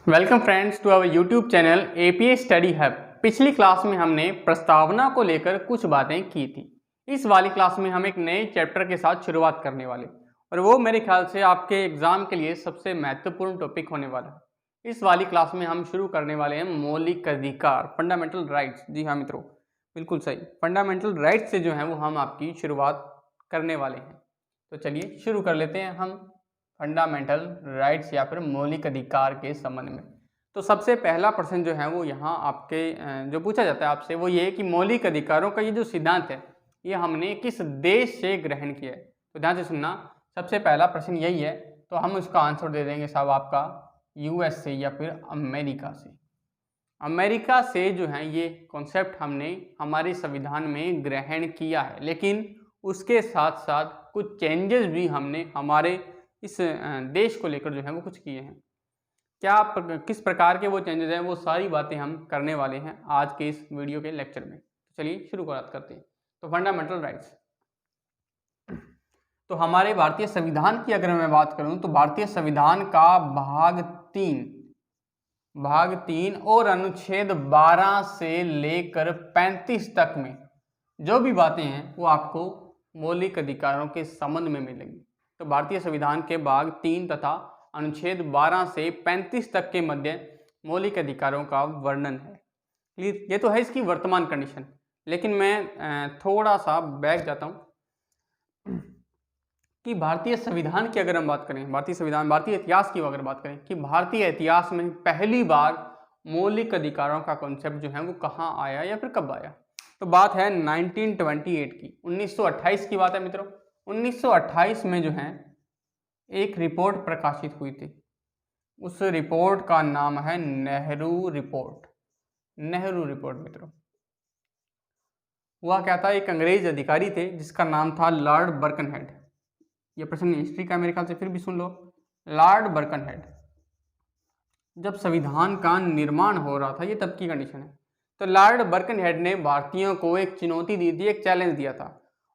Welcome friends to our YouTube channel APA study hub. पिछली class में हमने प्रस्तावना को लेकर कुछ बातें की थी। इस वाली क्लास में हम एक नए चैप्टर के साथ शुरुआत करने वाले और वो मेरे ख्याल से आपके एग्जाम के लिए सबसे महत्वपूर्ण टॉपिक होने वाला है। इस वाली क्लास में हम शुरू करने वाले हैं मौलिक अधिकार, फंडामेंटल राइट्स। जी हाँ मित्रों, बिल्कुल सही, फंडामेंटल राइट्स से जो है वो हम आपकी शुरुआत करने वाले हैं। तो चलिए शुरू कर लेते हैं हम फंडामेंटल राइट्स या फिर मौलिक अधिकार के संबंध में। तो सबसे पहला प्रश्न जो है वो यहाँ आपके जो पूछा जाता है आपसे वो ये है कि मौलिक अधिकारों का ये जो सिद्धांत है ये हमने किस देश से ग्रहण किया है। तो ध्यान से सुनना, सबसे पहला प्रश्न यही है, तो हम उसका आंसर दे देंगे साहब आपका यूएस से या फिर अमेरिका से। अमेरिका से जो है ये कॉन्सेप्ट हमने हमारे संविधान में ग्रहण किया है, लेकिन उसके साथ साथ कुछ चेंजेस भी हमने हमारे इस देश को लेकर जो है वो कुछ किए हैं। किस प्रकार के वो चेंजेस हैं वो सारी बातें हम करने वाले हैं आज के इस वीडियो के लेक्चर में। तो चलिए शुरू करते हैं। तो फंडामेंटल राइट्स, तो हमारे भारतीय संविधान की अगर मैं बात करूं तो भारतीय संविधान का भाग 3 और अनुच्छेद 12 से लेकर 35 तक में जो भी बातें हैं वो आपको मौलिक अधिकारों के संबंध में मिलेंगी। तो भारतीय संविधान के भाग 3 तथा अनुच्छेद 12 से 35 तक के मध्य मौलिक अधिकारों का वर्णन है। ये तो है इसकी वर्तमान कंडीशन, लेकिन मैं थोड़ा सा बैक जाता हूँ कि भारतीय संविधान की अगर हम बात करें, भारतीय इतिहास की अगर बात करें कि भारतीय इतिहास में पहली बार मौलिक अधिकारों का कॉन्सेप्ट जो है वो कहाँ आया या फिर कब आया। तो बात है 1928 की, 1928 की बात है मित्रों। 1928 में जो है एक रिपोर्ट प्रकाशित हुई थी, उस रिपोर्ट का नाम है नेहरू रिपोर्ट। नेहरू रिपोर्ट मित्रों, हुआ क्या था, एक अंग्रेज अधिकारी थे जिसका नाम था लॉर्ड बर्कनहेड। ये प्रश्न हिस्ट्री का मेरे ख्याल से फिर भी सुन लो। लॉर्ड बर्कनहेड, जब संविधान का निर्माण हो रहा था, ये तब की कंडीशन है, तो लॉर्ड बर्कनहेड ने भारतीयों को एक चुनौती दी थी, एक चैलेंज दिया था।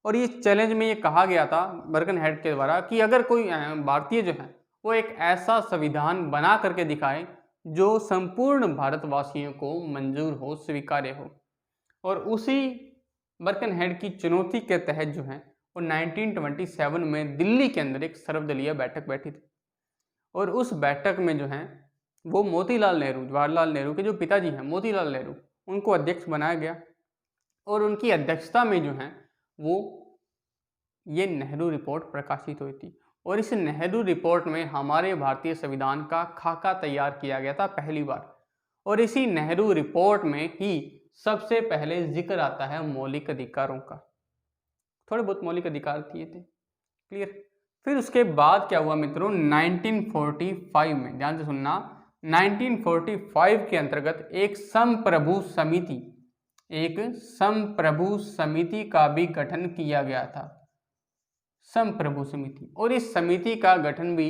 और इस चैलेंज में ये कहा गया था बर्कनहेड के द्वारा कि अगर कोई भारतीय जो है वो एक ऐसा संविधान बना करके दिखाए जो संपूर्ण भारतवासियों को मंजूर हो, स्वीकार्य हो। और उसी बर्कनहेड की चुनौती के तहत जो है वो 1927 में दिल्ली के अंदर एक सर्वदलीय बैठक बैठी थी। और उस बैठक में जो है वो मोतीलाल नेहरू, जवाहरलाल नेहरू के जो पिताजी हैं मोतीलाल नेहरू, उनको अध्यक्ष बनाया गया। और उनकी अध्यक्षता में जो है वो ये नेहरू रिपोर्ट प्रकाशित हुई थी। और इस नेहरू रिपोर्ट में हमारे भारतीय संविधान का खाका तैयार किया गया था पहली बार। और इसी नेहरू रिपोर्ट में ही सबसे पहले जिक्र आता है मौलिक अधिकारों का। थोड़े बहुत मौलिक अधिकार दिए थे, क्लियर। फिर उसके बाद क्या हुआ मित्रों, 1945 में, ध्यान से सुनना, 1945 के अंतर्गत एक संप्रभु समिति का भी गठन किया गया था, संप्रभु समिति। और इस समिति का गठन भी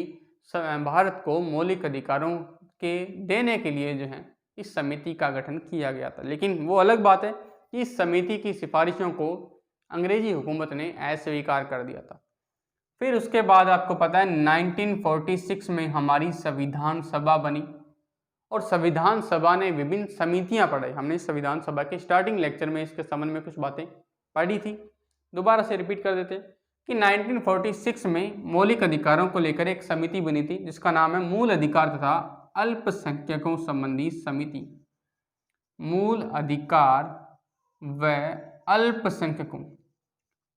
भारत को मौलिक अधिकारों के देने के लिए जो है इस समिति का गठन किया गया था। लेकिन वो अलग बात है कि इस समिति की सिफारिशों को अंग्रेजी हुकूमत ने अस्वीकार कर दिया था। फिर उसके बाद आपको पता है 1946 में हमारी संविधान सभा बनी और संविधान सभा ने विभिन्न समितियां पढ़ाई। हमने संविधान सभा के स्टार्टिंग लेक्चर में इसके संबंध में कुछ बातें पढ़ी थी, दोबारा से रिपीट कर देते कि 1946 में मौलिक अधिकारों को लेकर एक समिति बनी थी जिसका नाम है मूल अधिकार तथा अल्पसंख्यकों संबंधी समिति। मूल अधिकार व अल्पसंख्यकों,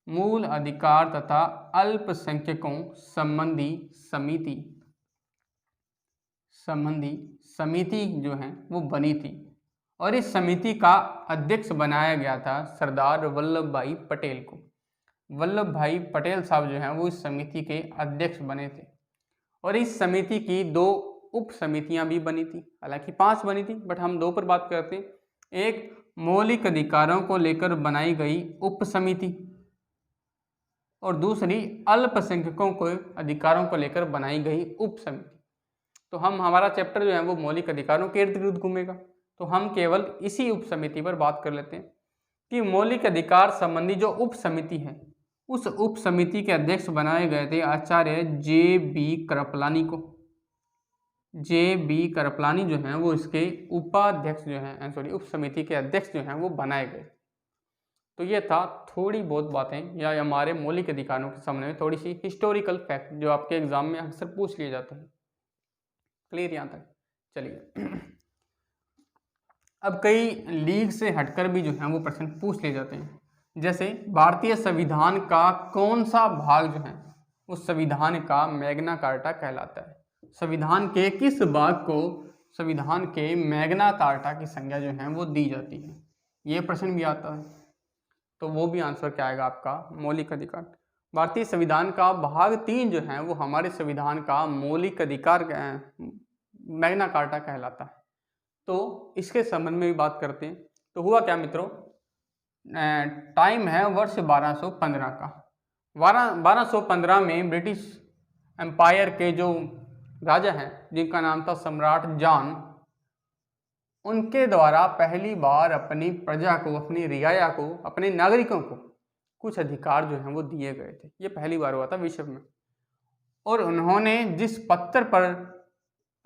मूल अधिकार तथा अल्पसंख्यकों संबंधी समिति जो है वो बनी थी। और इस समिति का अध्यक्ष बनाया गया था सरदार वल्लभ भाई पटेल को। वल्लभ भाई पटेल साहब जो हैं वो इस समिति के अध्यक्ष बने थे। और इस समिति की 2 उप समितियां भी बनी थी, हालांकि 5 बनी थी बट हम 2 पर बात करते हैं। एक मौलिक अधिकारों को लेकर बनाई गई उप समिति और दूसरी अल्पसंख्यकों को अधिकारों को लेकर बनाई गई उप समिति। तो हमारा चैप्टर जो है वो मौलिक अधिकारों के इर्द गिर्द घूमेगा, तो हम केवल इसी उप समिति पर बात कर लेते हैं कि मौलिक अधिकार संबंधी जो उप समिति है उस उप समिति के अध्यक्ष बनाए गए थे आचार्य जे बी कृपलानी को। JB कृपलानी जो हैं वो इसके उपाध्यक्ष जो हैं उप समिति के अध्यक्ष जो हैं वो बनाए गए। तो ये था थोड़ी बहुत बातें या हमारे मौलिक अधिकारों के संबंध में थोड़ी सी हिस्टोरिकल फैक्ट जो आपके एग्जाम में अक्सर पूछ लिए जाते हैं। क्लियर यहाँ तक? चलिए अब कई लीग से हटकर भी जो है वो प्रश्न पूछ लिए जाते हैं। जैसे भारतीय संविधान का कौन सा भाग जो है उस संविधान का मैग्ना कार्टा कहलाता है? संविधान के किस भाग को संविधान के मैग्ना कार्टा की संज्ञा जो है वो दी जाती है? ये प्रश्न भी आता है। तो वो भी आंसर क्या आएगा आपका? मौलिक अधिकार। भारतीय संविधान का भाग 3 जो है वो हमारे संविधान का मौलिक अधिकार मैग्ना कार्टा कहलाता है। तो इसके संबंध में भी बात करते हैं। तो हुआ क्या मित्रों, टाइम है वर्ष 1215 का। 1215 में ब्रिटिश एम्पायर के जो राजा हैं जिनका नाम था सम्राट जॉन, उनके द्वारा पहली बार अपनी प्रजा को, अपनी रियाया को, अपने नागरिकों को कुछ अधिकार जो हैं वो दिए गए थे। ये पहली बार हुआ था विश्व में। और उन्होंने जिस पत्र पर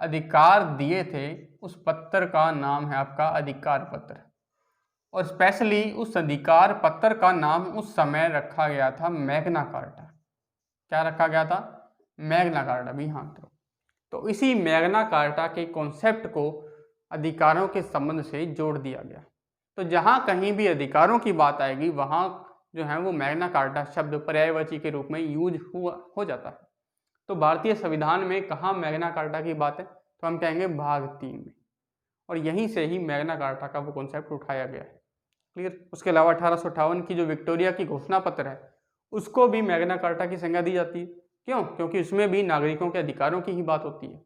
अधिकार दिए थे उस पत्र का नाम है आपका अधिकार पत्र। और स्पेशली उस अधिकार पत्र का नाम उस समय रखा गया था मैग्ना कार्टा। क्या रखा गया था? मैग्ना कार्टा भी। हाँ तो इसी मैग्ना कार्टा के कॉन्सेप्ट को अधिकारों के संबंध से जोड़ दिया गया। तो जहाँ कहीं भी अधिकारों की बात आएगी वहाँ जो है वो मैग्ना कार्टा शब्द पर्यायवाची के रूप में यूज हो जाता है। तो भारतीय संविधान में कहाँ मैग्ना कार्टा की बात है? तो हम कहेंगे भाग 3 में। और यहीं से ही मैग्ना कार्टा का वो कॉन्सेप्ट उठाया गया है। क्लियर? उसके अलावा 1858 की जो विक्टोरिया की घोषणा पत्र है उसको भी मैग्ना कार्टा की संज्ञा दी जाती है। क्यों? क्योंकि उसमें भी नागरिकों के अधिकारों की ही बात होती है।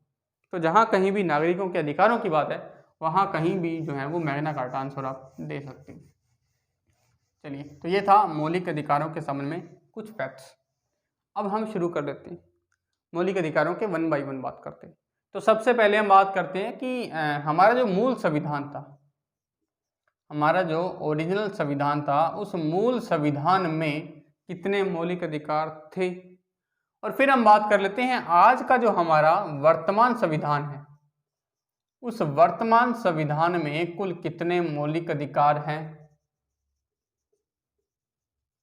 तो जहाँ कहीं भी नागरिकों के अधिकारों की बात है वहाँ कहीं भी जो है वो मैग्ना कार्टा आंसर आप दे सकते हैं। चलिए, तो ये था मौलिक अधिकारों के संबंध में कुछ फैक्ट्स। अब हम शुरू कर देते हैं मौलिक अधिकारों के 1 बाय 1 बात करते हैं। तो सबसे पहले हम बात करते हैं कि हमारा जो मूल संविधान था, हमारा जो ओरिजिनल संविधान था, उस मूल संविधान में कितने मौलिक अधिकार थे। और फिर हम बात कर लेते हैं आज का जो हमारा वर्तमान संविधान है, उस वर्तमान संविधान में कुल कितने मौलिक अधिकार हैं,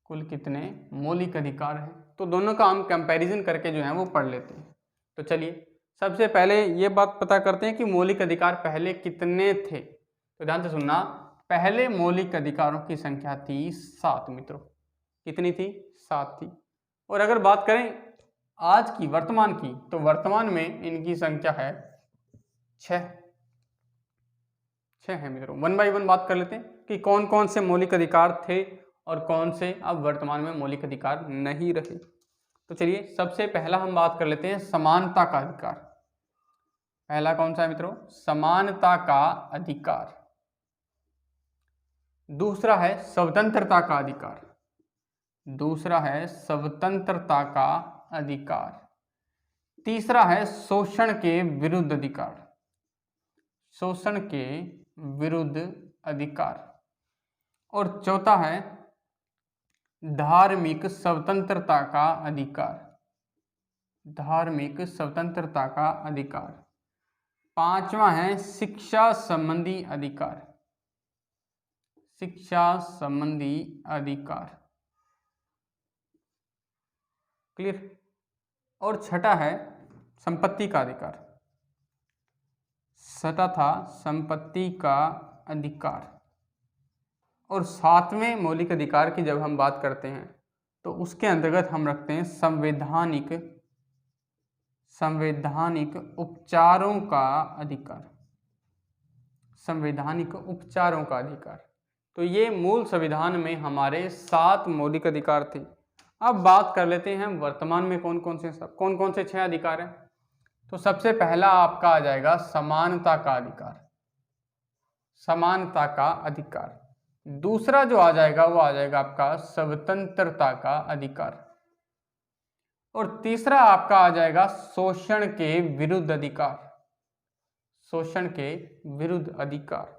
कुल कितने मौलिक अधिकार हैं। तो दोनों का हम कंपैरिजन करके जो है वो पढ़ लेते हैं। तो चलिए सबसे पहले ये बात पता करते हैं कि मौलिक अधिकार पहले कितने थे। तो ध्यान से सुनना, पहले मौलिक अधिकारों की संख्या थी 7 मित्रों। कितनी थी? 7 थी। और अगर बात करें आज की, वर्तमान की, तो वर्तमान में इनकी संख्या है 6 है मित्रों। 1 बाय 1 बात कर लेते हैं कि कौन कौन से मौलिक अधिकार थे और कौन से अब वर्तमान में मौलिक अधिकार नहीं रहे। तो चलिए सबसे पहला हम बात कर लेते हैं समानता का अधिकार। पहला कौन सा है मित्रों? समानता का अधिकार। दूसरा है स्वतंत्रता का अधिकार। दूसरा है स्वतंत्रता का अधिकार। तीसरा है शोषण के विरुद्ध अधिकार। शोषण के विरुद्ध अधिकार। और चौथा है धार्मिक स्वतंत्रता का अधिकार। धार्मिक स्वतंत्रता का अधिकार। पांचवा है शिक्षा संबंधी अधिकार। शिक्षा संबंधी अधिकार। क्लियर? और छठा है संपत्ति का अधिकार। छठा था संपत्ति का अधिकार। और 7वें मौलिक अधिकार की जब हम बात करते हैं तो उसके अंतर्गत हम रखते हैं संवैधानिक उपचारों का अधिकार। संवैधानिक उपचारों का अधिकार। तो ये मूल संविधान में हमारे 7 मौलिक अधिकार थे। अब बात कर लेते हैं वर्तमान में कौन कौन से 6 अधिकार हैं। तो सबसे पहला आपका आ जाएगा समानता का अधिकार। समानता का अधिकार। दूसरा जो आ जाएगा वो आ जाएगा आपका स्वतंत्रता का अधिकार। और तीसरा आपका आ जाएगा शोषण के विरुद्ध अधिकार। शोषण के विरुद्ध अधिकार।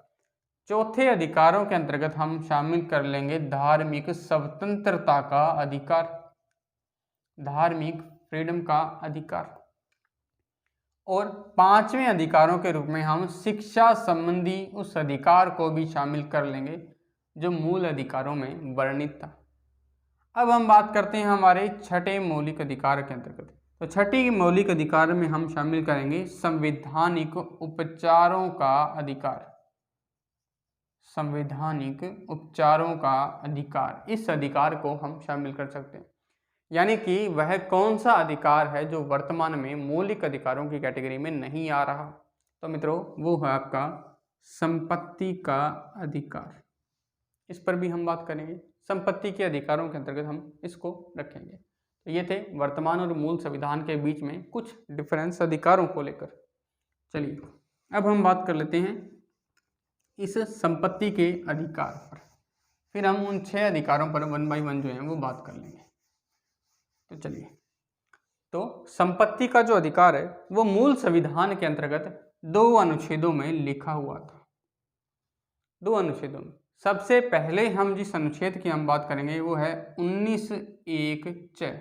चौथे अधिकारों के अंतर्गत हम शामिल कर लेंगे धार्मिक स्वतंत्रता का अधिकार। धार्मिक फ्रीडम का अधिकार। और पांचवें अधिकारों के रूप में हम शिक्षा संबंधी उस अधिकार को भी शामिल कर लेंगे जो मूल अधिकारों में वर्णित था। अब हम बात करते हैं हमारे छठे मौलिक अधिकार के अंतर्गत। तो छठी मौलिक अधिकार में हम शामिल करेंगे संवैधानिक उपचारों का अधिकार। संवैधानिक उपचारों का अधिकार, इस अधिकार को हम शामिल कर सकते हैं। यानी कि वह कौन सा अधिकार है जो वर्तमान में मौलिक अधिकारों की कैटेगरी में नहीं आ रहा। तो मित्रों वो है आपका संपत्ति का अधिकार। इस पर भी हम बात करेंगे। संपत्ति के अधिकारों के अंतर्गत हम इसको रखेंगे। तो ये थे वर्तमान और मूल संविधान के बीच में कुछ डिफरेंस अधिकारों को लेकर। चलिए अब हम बात कर लेते हैं इस संपत्ति के अधिकार पर, फिर हम उन 6 अधिकारों पर 1 बाय 1 जो है वो बात कर लेंगे। तो चलिए, तो संपत्ति का जो अधिकार है वो मूल संविधान के अंतर्गत 2 अनुच्छेदों में लिखा हुआ था। 2 अनुच्छेदों में सबसे पहले हम जिस अनुच्छेद की हम बात करेंगे वो है 19(1)(च).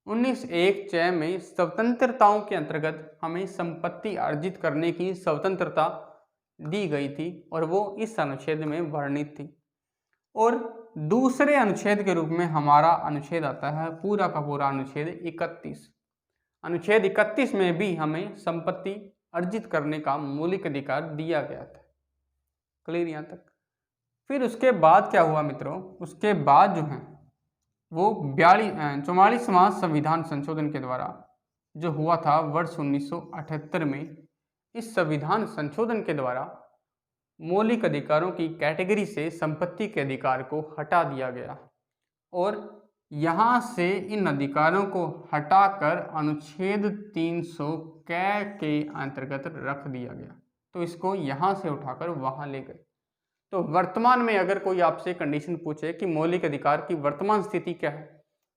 19(1)(च) में स्वतंत्रताओं के अंतर्गत हमें संपत्ति अर्जित करने की स्वतंत्रता दी गई थी और वो इस अनुच्छेद में वर्णित थी। और दूसरे अनुच्छेद के रूप में हमारा अनुच्छेद आता है पूरा का पूरा अनुच्छेद 31। अनुच्छेद 31 में भी हमें संपत्ति अर्जित करने का मौलिक अधिकार दिया गया था। क्लियर यहाँ तक। फिर उसके बाद क्या हुआ मित्रों, उसके बाद जो है वो 44वां संविधान संशोधन के द्वारा जो हुआ था वर्ष 1978 में, इस संविधान संशोधन के द्वारा मौलिक अधिकारों की कैटेगरी से संपत्ति के अधिकार को हटा दिया गया और यहाँ से इन अधिकारों को हटाकर अनुच्छेद 300 के अंतर्गत रख दिया गया। तो इसको यहाँ से उठाकर वहाँ ले गए। तो वर्तमान में अगर कोई आपसे कंडीशन पूछे कि मौलिक अधिकार की वर्तमान स्थिति क्या है,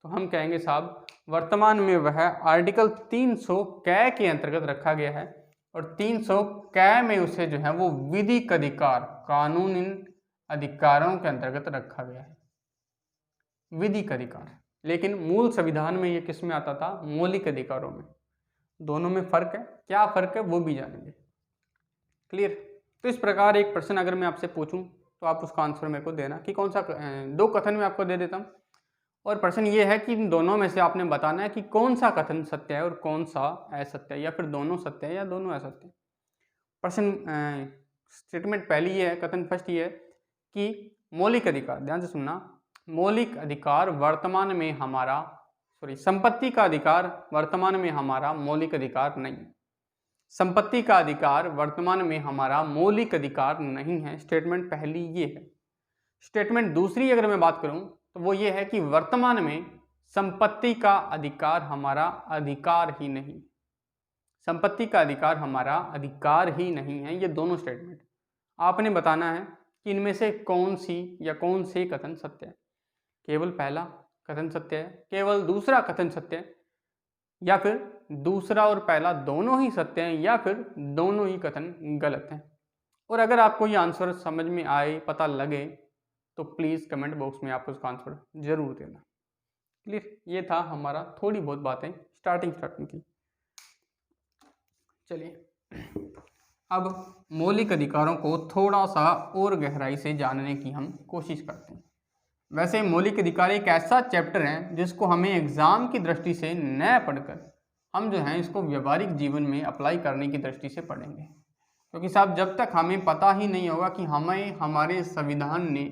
तो हम कहेंगे साहब वर्तमान में वह आर्टिकल 300 के अंतर्गत रखा गया है और 300 में उसे जो है वो विधिक अधिकार, कानूनी अधिकारों के अंतर्गत रखा गया है, विधिक अधिकार। लेकिन मूल संविधान में ये किस में आता था, मौलिक अधिकारों में। दोनों में फर्क है, क्या फर्क है वो भी जानेंगे। क्लियर। तो इस प्रकार एक प्रश्न अगर मैं आपसे पूछूं तो आप उसका आंसर मेरे को देना कि कौन सा, 2 कथन में आपको दे देता हूं और प्रश्न ये है कि इन दोनों में से आपने बताना है कि कौन सा कथन सत्य है और कौन सा असत्य है, या फिर दोनों सत्य है या दोनों असत्य है। प्रश्न स्टेटमेंट पहली ये है, कथन फर्स्ट ये है कि मौलिक अधिकार, ध्यान से सुनना, मौलिक अधिकार वर्तमान में हमारा संपत्ति का अधिकार वर्तमान में हमारा मौलिक अधिकार नहीं। संपत्ति का अधिकार वर्तमान में हमारा मौलिक अधिकार नहीं है। स्टेटमेंट पहली ये है। स्टेटमेंट दूसरी अगर मैं बात करूं तो वो ये है कि वर्तमान में संपत्ति का अधिकार हमारा अधिकार ही नहीं, संपत्ति का अधिकार हमारा अधिकार ही नहीं है। ये दोनों स्टेटमेंट आपने बताना है कि इनमें से कौन सी या कौन से कथन सत्य है। केवल पहला कथन सत्य है, केवल दूसरा कथन सत्य है, या फिर दूसरा और पहला दोनों ही सत्य हैं, या फिर दोनों ही कथन गलत हैं। और अगर आपको ये आंसर समझ में आए, पता लगे, तो प्लीज़ कमेंट बॉक्स में आप उसका आंसर जरूर देना। क्लियर। ये था हमारा थोड़ी बहुत बातें स्टार्टिंग की। चलिए अब मौलिक अधिकारों को थोड़ा सा और गहराई से जानने की हम कोशिश करते हैं। वैसे मौलिक अधिकार एक ऐसा चैप्टर है जिसको हमें एग्जाम की दृष्टि से न पढ़कर हम जो है इसको व्यवहारिक जीवन में अप्लाई करने की दृष्टि से पढ़ेंगे, क्योंकि साहब जब तक हमें पता ही नहीं होगा कि हमें हमारे संविधान ने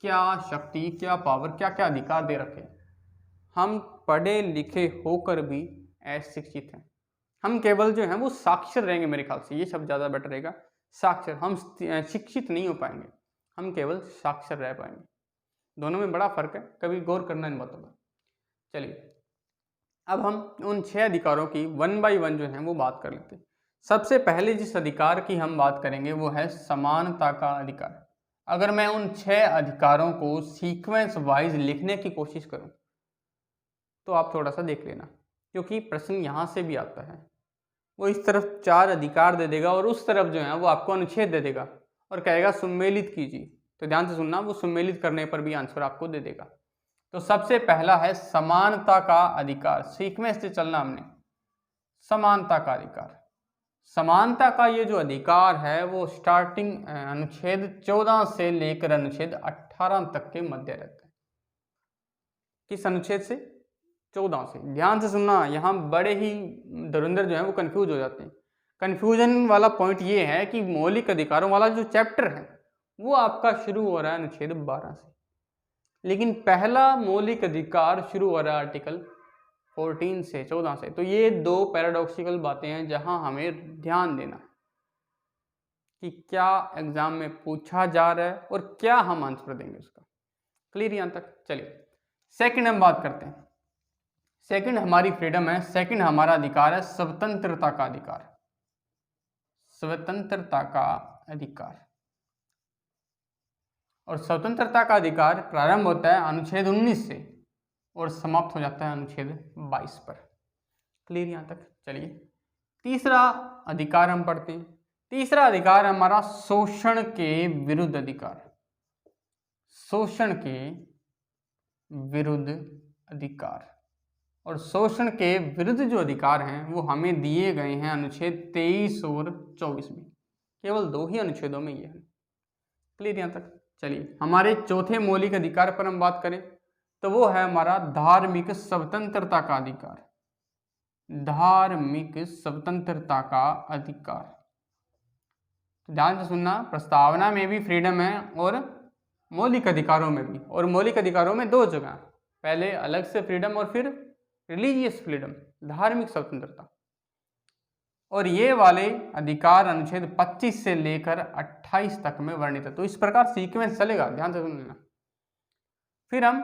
क्या शक्ति, क्या पावर, क्या क्या अधिकार दे रखे, हम पढ़े लिखे होकर भी अशिक्षित हैं। हम केवल जो है वो साक्षर रहेंगे, मेरे ख्याल से ये शब्द ज़्यादा बेटर रहेगा, साक्षर। हम शिक्षित नहीं हो पाएंगे, हम केवल साक्षर रह पाएंगे। दोनों में बड़ा फर्क है, कभी गौर करना इन बातों पर। चलिए अब हम उन 6 अधिकारों की 1 बाय 1 जो है वो बात कर लेते हैं। सबसे पहले जिस अधिकार की हम बात करेंगे वो है समानता का अधिकार। अगर मैं उन 6 अधिकारों को सीक्वेंस वाइज लिखने की कोशिश करूं तो आप थोड़ा सा देख लेना, क्योंकि प्रश्न यहाँ से भी आता है। वो इस तरफ 4 अधिकार दे देगा और उस तरफ जो है वो आपको अनुच्छेद दे देगा और कहेगा सम्मिलित कीजिए। तो ध्यान से सुनना, वो सम्मिलित करने पर भी आंसर आपको दे देगा। तो सबसे पहला है समानता का अधिकार। सीक्वेंस से चलना हमने। समानता का अधिकार। समानता का ये जो अधिकार है वो स्टार्टिंग अनुच्छेद 14 से लेकर अनुच्छेद 18 तक के मध्य रहता है। किस अनुच्छेद से? 14 से। ध्यान से सुनना, यहाँ बड़े ही धुरंधर जो है वो कंफ्यूज हो जाते हैं। कंफ्यूजन वाला पॉइंट ये है कि मौलिक अधिकारों वाला जो चैप्टर है वो आपका शुरू हो रहा है अनुच्छेद 12 से, लेकिन पहला मौलिक अधिकार शुरू हो रहा है आर्टिकल 14 से, 14 से। तो ये दो पैराडॉक्सिकल बातें हैं जहां हमें ध्यान देना है कि क्या एग्जाम में पूछा जा रहा है और क्या हम आंसर देंगे उसका। क्लियर यहां तक? चलिए सेकंड हम बात करते हैं। सेकंड हमारी फ्रीडम है, सेकंड हमारा अधिकार है स्वतंत्रता का अधिकार। स्वतंत्रता का अधिकार। और स्वतंत्रता का अधिकार प्रारंभ होता है अनुच्छेद 19 से और समाप्त हो जाता है अनुच्छेद 22 पर। क्लियर यहां तक? चलिए तीसरा अधिकार हम पढ़ते हैं। तीसरा अधिकार हमारा शोषण के विरुद्ध अधिकार। शोषण के विरुद्ध अधिकार। और शोषण के विरुद्ध जो अधिकार हैं वो हमें दिए गए हैं अनुच्छेद 23 और 24 में। केवल दो ही अनुच्छेदों में ये है। क्लियर यहां तक? चलिए हमारे चौथे मौलिक अधिकार पर हम बात करें तो वो है हमारा धार्मिक स्वतंत्रता का अधिकार। धार्मिक स्वतंत्रता का अधिकार। ध्यान से सुनना, प्रस्तावना में भी फ्रीडम है और मौलिक अधिकारों में भी। और मौलिक अधिकारों में दो जगह, पहले अलग से फ्रीडम और फिर रिलीजियस फ्रीडम, धार्मिक स्वतंत्रता। और ये वाले अधिकार अनुच्छेद 25 से लेकर 28 तक में वर्णित है। तो इस प्रकार सीक्वेंस चलेगा, ध्यान से सुन लेना। फिर हम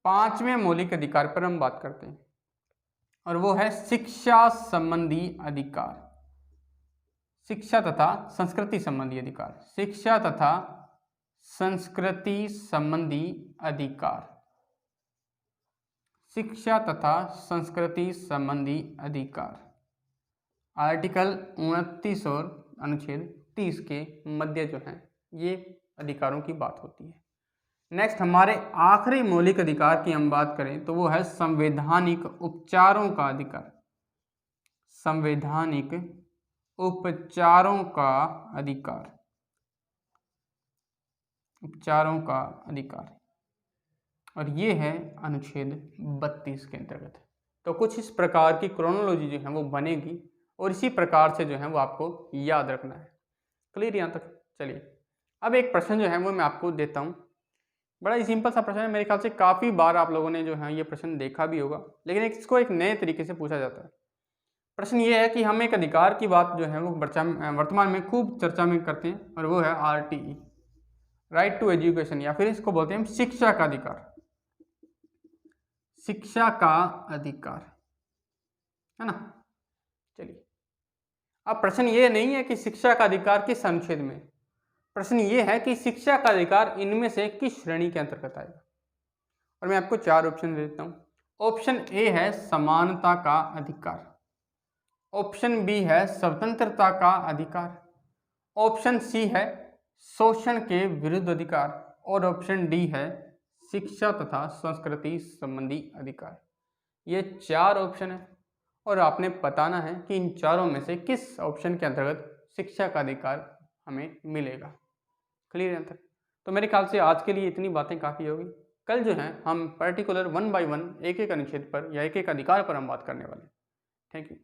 पांचवें मौलिक अधिकार पर हम बात करते हैं और वो है शिक्षा संबंधी अधिकार। शिक्षा तथा संस्कृति संबंधी अधिकार। शिक्षा तथा संस्कृति संबंधी अधिकार। शिक्षा तथा संस्कृति संबंधी अधिकार आर्टिकल 29 और अनुच्छेद 30 के मध्य जो है ये अधिकारों की बात होती है। नेक्स्ट हमारे आखिरी मौलिक अधिकार की हम बात करें तो वो है संवैधानिक उपचारों का अधिकार। संवैधानिक उपचारों का अधिकार। उपचारों का अधिकार, और ये है अनुच्छेद 32 के अंतर्गत। तो कुछ इस प्रकार की क्रोनोलॉजी जो है वो बनेगी और इसी प्रकार से जो है वो आपको याद रखना है। क्लियर यहाँ तक? चलिए अब एक प्रश्न जो है वो मैं आपको देता हूँ। बड़ा ही सिंपल सा प्रश्न है, मेरे ख्याल से काफ़ी बार आप लोगों ने जो है ये प्रश्न देखा भी होगा, लेकिन इसको एक नए तरीके से पूछा जाता है। प्रश्न ये है कि हम एक अधिकार की बात जो है वो वर्तमान में खूब चर्चा में करते हैं और वो है RTE, राइट टू एजुकेशन, या फिर इसको बोलते हैं शिक्षा का अधिकार। शिक्षा का अधिकार है ना। चलिए अब प्रश्न ये नहीं है कि शिक्षा का अधिकार किस अनुच्छेद में, प्रश्न ये है कि शिक्षा का अधिकार इनमें से किस श्रेणी के अंतर्गत आएगा। और मैं आपको चार ऑप्शन दे देता हूँ। ऑप्शन ए है समानता का अधिकार, ऑप्शन बी है स्वतंत्रता का अधिकार, ऑप्शन सी है शोषण के विरुद्ध अधिकार और ऑप्शन डी है शिक्षा तथा संस्कृति संबंधी अधिकार। ये चार ऑप्शन है और आपने बताना है कि इन चारों में से किस ऑप्शन के अंतर्गत शिक्षा का अधिकार हमें मिलेगा। क्लियर है तक? तो मेरे ख्याल से आज के लिए इतनी बातें काफ़ी होगी। कल जो है हम पर्टिकुलर 1 by 1 एक एक अनुच्छेद पर या एक एक अधिकार पर हम बात करने वाले हैं। Thank you.